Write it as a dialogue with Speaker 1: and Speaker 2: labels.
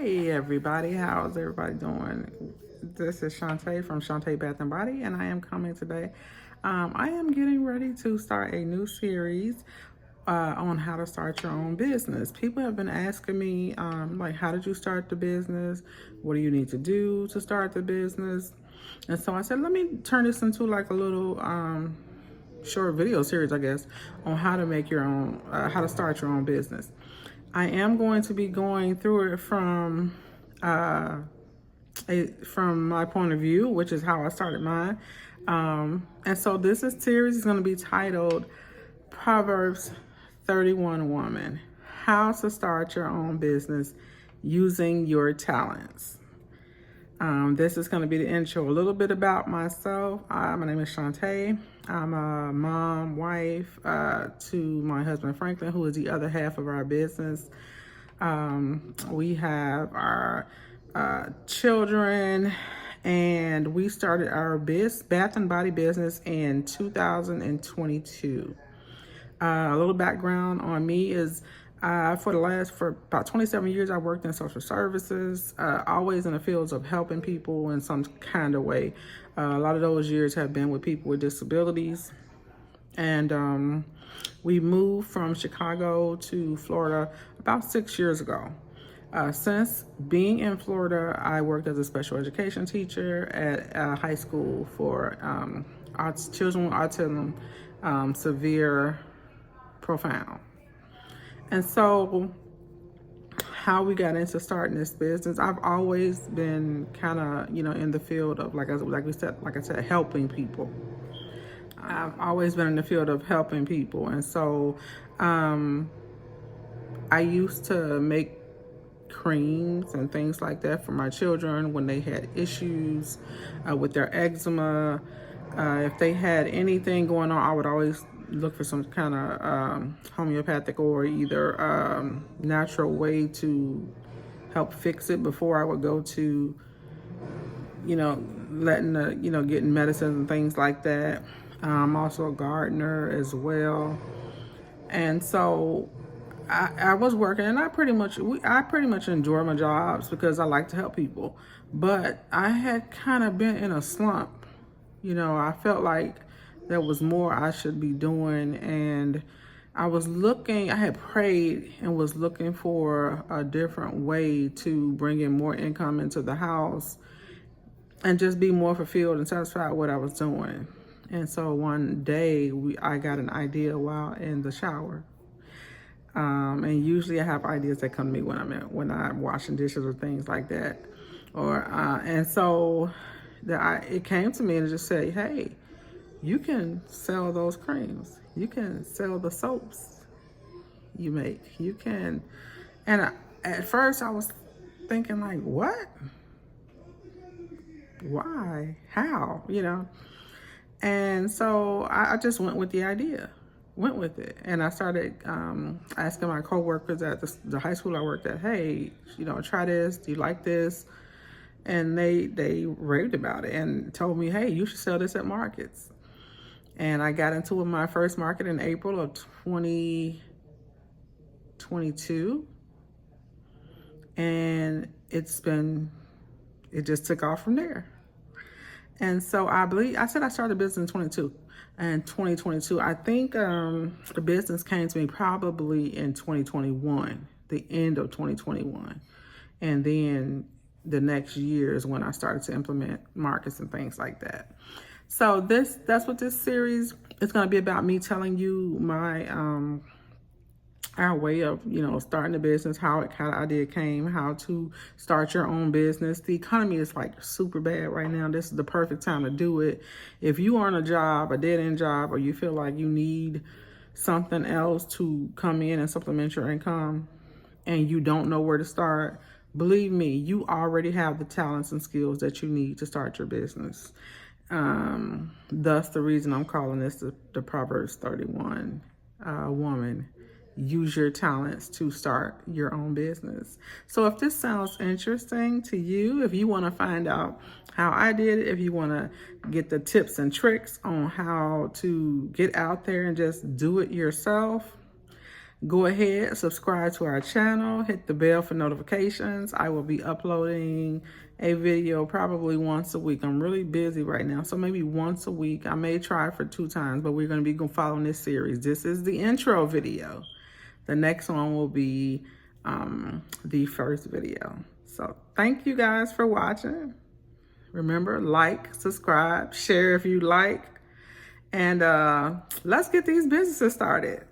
Speaker 1: Hey everybody, how's everybody doing? This is Shantae from Shantae Bath and Body, and I am coming today. I am getting ready to start a new series on how to start your own business. People have been asking me, like, how did you start the business? What do you need to do to start the business? And so I said, let me turn this into like a little short video series, I guess, on how to make your own, how to start your own business. I am going to be going through it from my point of view, which is how I started mine. And so series is going to be titled Proverbs 31 Woman: How to Start Your Own Business Using Your Talents. This is going to be the intro. A little bit about myself. My name is Shantae. I'm a mom, wife to my husband Franklin, who is the other half of our business. We have our children, and we started our bath and body business in 2022. A little background on me is for about 27 years, I worked in social services, always in the fields of helping people in some kind of way. A lot of those years have been with people with disabilities. And we moved from Chicago to Florida about 6 years ago. Since being in Florida, I worked as a special education teacher at a high school for children with autism, severe, profound. And so how we got into starting this business, I've always been kind of, in the field of, like I said, helping people. I've always been in the field of helping people. And so I used to make creams and things like that for my children when they had issues with their eczema. If they had anything going on, I would always look for some kind of homeopathic or either natural way to help fix it before I would go to, getting medicines and things like that. I'm also a gardener as well. And so I was working, and I pretty much enjoy my jobs because I like to help people. But I had kind of been in a slump. I felt like there was more I should be doing, and I had prayed and was looking for a different way to bring in more income into the house and just be more fulfilled and satisfied with what I was doing. And so one day I got an idea while in the shower. And usually I have ideas that come to me when I'm washing dishes or things like that. And so it came to me and just said, hey, you can sell those creams. You can sell the soaps you make. You can. And at first I was thinking, like, what? Why? How? And so I just went with the idea. Went with it. And I started asking my coworkers at the high school I worked at, hey, try this. Do you like this? And they raved about it and told me, hey, you should sell this at markets. And I got into my first market in April of 2022. And it just took off from there. And so I said I started business in 2022. And 2022, I think the business came to me probably in 2021, the end of 2021. And then the next year is when I started to implement markets and things like that. So that's what this series is going to be about, me telling you my our way of, starting a business, how the idea came, how to start your own business. The economy is like super bad right now. This is the perfect time to do it. If you are on a dead-end job, or you feel like you need something else to come in and supplement your income and you don't know where to start, believe me, you already have the talents and skills that you need to start your business. Thus the reason I'm calling this the Proverbs 31 woman. Use your talents to start your own business. So if this sounds interesting to you, if you want to find out how I did it, if you want to get the tips and tricks on how to get out there and just do it yourself, Go ahead, subscribe to our channel, hit the bell for notifications. I will be uploading a video probably once a week. I'm really busy right now, so maybe once a week. I may try for 2 times, but we're going to be following this series. This is the intro video. The next one will be the first video. So thank you guys for watching. Remember, like, subscribe, share if you like, and let's get these businesses started.